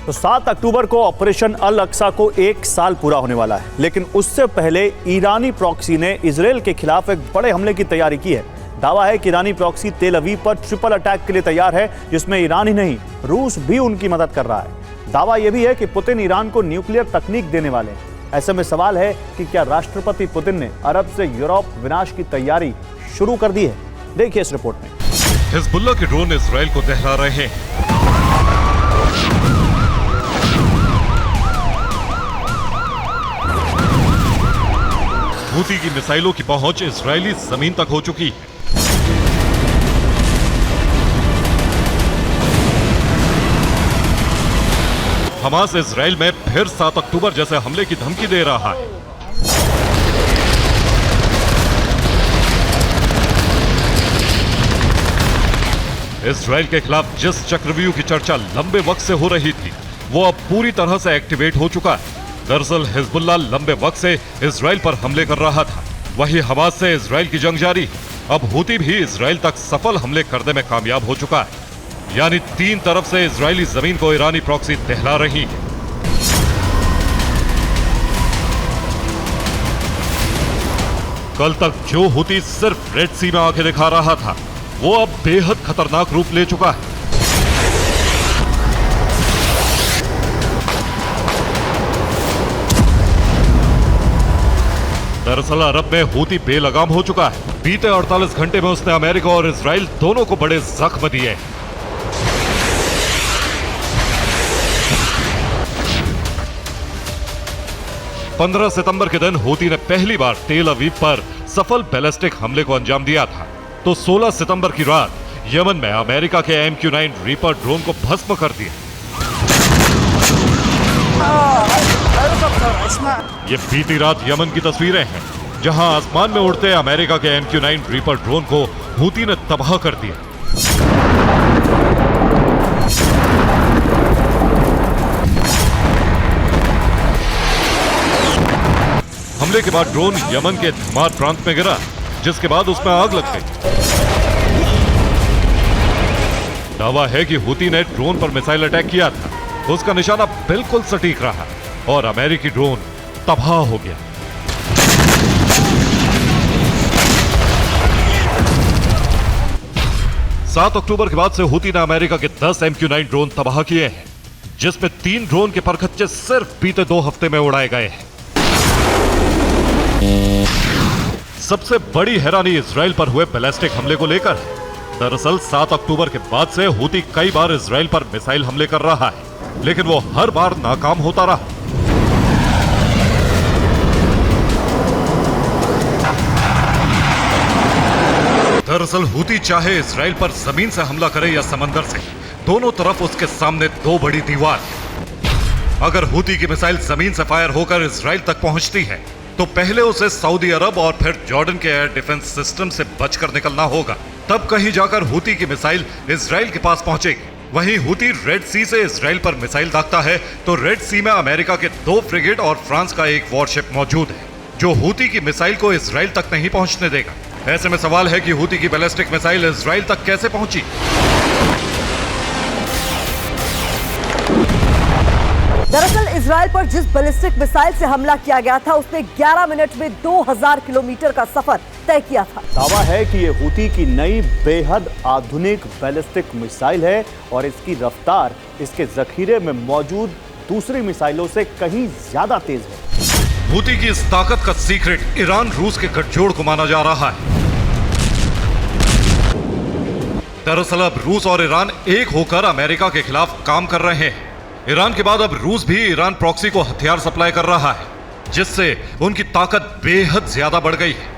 तो 7 अक्टूबर को ऑपरेशन अल अक्सा को 1 साल पूरा होने वाला है, लेकिन उससे पहले ईरानी प्रॉक्सी ने इजराइल के खिलाफ एक बड़े हमले की तैयारी की है। दावा है कि ईरानी प्रॉक्सी तेल अवीव पर ट्रिपल अटैक के लिए तैयार है, जिसमें ईरान ही नहीं रूस भी उनकी मदद कर रहा है। दावा यह भी है कि पुतिन ईरान को न्यूक्लियर तकनीक देने वाले हैं। ऐसे में सवाल है कि क्या राष्ट्रपति पुतिन ने अरब से यूरोप विनाश की तैयारी शुरू कर दी है? देखिए इस रिपोर्ट में। हिजबुल्लाह के ड्रोन इजराइल को दहला रहे हैं। हूती की मिसाइलों की पहुंच इजरायली जमीन तक हो चुकी है। हमास इजराइल में फिर 7 अक्टूबर जैसे हमले की धमकी दे रहा है। इजराइल के खिलाफ जिस चक्रव्यूह की चर्चा लंबे वक्त से हो रही थी, वो अब पूरी तरह से एक्टिवेट हो चुका है। दरअसल हिजबुल्लाह लंबे वक्त से इजराइल पर हमले कर रहा था, वही हमास से इजराइल की जंग जारी है। अब हूती भी इजराइल तक सफल हमले करने में कामयाब हो चुका है, यानी 3 तरफ से इजरायली जमीन को ईरानी प्रॉक्सी दहला रही है। कल तक जो हूती सिर्फ रेड सी में आंखें दिखा रहा था, वो अब बेहद खतरनाक रूप ले चुका है। दरअसल अरब में हूती बेलगाम हो चुका है। बीते 48 घंटे में उसने अमेरिका और इजराइल दोनों को बड़े जख्म दिए। पंद्रह सितंबर के दिन हूती ने पहली बार तेल अवीव पर सफल बैलिस्टिक हमले को अंजाम दिया था, तो 16 सितंबर की रात यमन में अमेरिका के MQ-9 रीपर ड्रोन को भस्म कर दिया। ये बीती रात यमन की तस्वीरें हैं, जहां आसमान में उड़ते अमेरिका के MQ-9 रीपर ड्रोन को हूती ने तबाह कर दिया। हमले के बाद ड्रोन यमन के धमार प्रांत में गिरा, जिसके बाद उसमें आग लग गई। दावा है कि हूती ने ड्रोन पर मिसाइल अटैक किया था, उसका निशाना बिल्कुल सटीक रहा और अमेरिकी ड्रोन तबाह हो गया। सात अक्टूबर के बाद से हूती ने अमेरिका के 10 MQ-9 ड्रोन तबाह किए हैं, जिसमें 3 ड्रोन के परखच्चे सिर्फ बीते 2 हफ्ते में उड़ाए गए हैं। सबसे बड़ी हैरानी इजराइल पर हुए बैलिस्टिक हमले को लेकर है। दरअसल 7 अक्टूबर के बाद से हूती कई बार इजराइल पर मिसाइल हमले कर रहा है, लेकिन वो हर बार नाकाम होता रहा। दरअसल हूती चाहे इजराइल पर जमीन से हमला करे या समंदर से, दोनों तरफ उसके सामने 2 बड़ी दीवार है। अगर हूती की मिसाइल जमीन से फायर होकर इजराइल तक पहुंचती है, तो पहले उसे सऊदी अरब और फिर जॉर्डन के एयर डिफेंस सिस्टम से बचकर निकलना होगा, तब कहीं जाकर हूती की मिसाइल इजराइल के पास पहुंचेगी। वहीं हूती रेड सी से इजराइल पर मिसाइल दागता है, तो रेड सी में अमेरिका के 2 फ्रिगेट और फ्रांस का 1 वॉरशिप मौजूद है, जो हूती की मिसाइल को इजराइल तक नहीं पहुंचने देगा। ऐसे में सवाल है कि हूती की बैलिस्टिक मिसाइल इजराइल तक कैसे पहुंची। दरअसल इजराइल पर जिस बैलिस्टिक मिसाइल से हमला किया गया था, उसने 11 मिनट में 2000 किलोमीटर का सफर तय किया था। दावा है कि ये हूती की नई बेहद आधुनिक बैलिस्टिक मिसाइल है और इसकी रफ्तार इसके जखीरे में मौजूद दूसरी मिसाइलों से कहीं ज्यादा तेज है। हूती की इस ताकत का सीक्रेट ईरान रूस के गठजोड़ को माना जा रहा है। दरअसल अब रूस और ईरान एक होकर अमेरिका के खिलाफ काम कर रहे हैं। ईरान के बाद अब रूस भी ईरान प्रॉक्सी को हथियार सप्लाई कर रहा है, जिससे उनकी ताकत बेहद ज्यादा बढ़ गई है।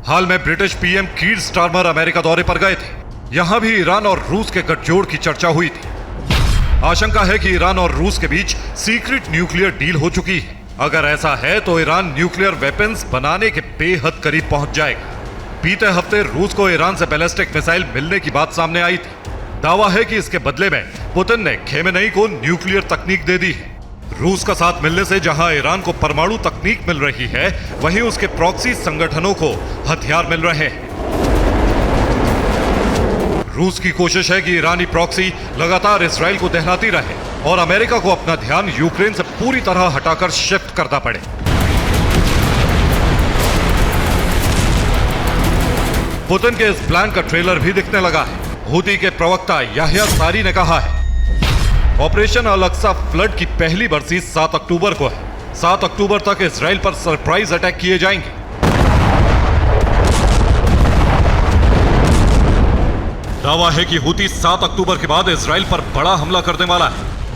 हाल में British PM Keir Starmer America दौरे पर गए थे। यहां भी ईरान और रूस के गठजोड़ की चर्चा हुई थी। आशंका है कि ईरान और रूस के बीच सीक्रेट न्यूक्लियर डील हो चुकी है। अगर ऐसा है तो ईरान न्यूक्लियर वेपन्स बनाने के बेहद करीब पहुंच जाएगा। बीते हफ्ते रूस को ईरान से बैलिस्टिक मिसाइल मिलने की बात सामने आई थी। दावा है कि इसके बदले में पुतिन ने खेमेनेई को न्यूक्लियर तकनीक दे दी है। रूस का साथ मिलने से जहां ईरान को परमाणु तकनीक मिल रही है, वहीं उसके प्रॉक्सी संगठनों को हथियार मिल रहे हैं। रूस की कोशिश है कि ईरानी प्रॉक्सी लगातार इजराइल को दहलाती रहे और अमेरिका को अपना ध्यान यूक्रेन से पूरी तरह हटाकर शिफ्ट करना पड़े। पुतिन के इस प्लान का ट्रेलर भी दिखने लगा है। हूती के प्रवक्ता याह्या सारी ने कहा है, ऑपरेशन अल-अक्सा फ्लड की पहली बरसी 7 अक्टूबर को है। 7 अक्टूबर तक इजराइल पर सरप्राइज अटैक किए जाएंगे। दावा है कि हूती 7 अक्टूबर के बाद इजराइल पर बड़ा हमला करने वाला है।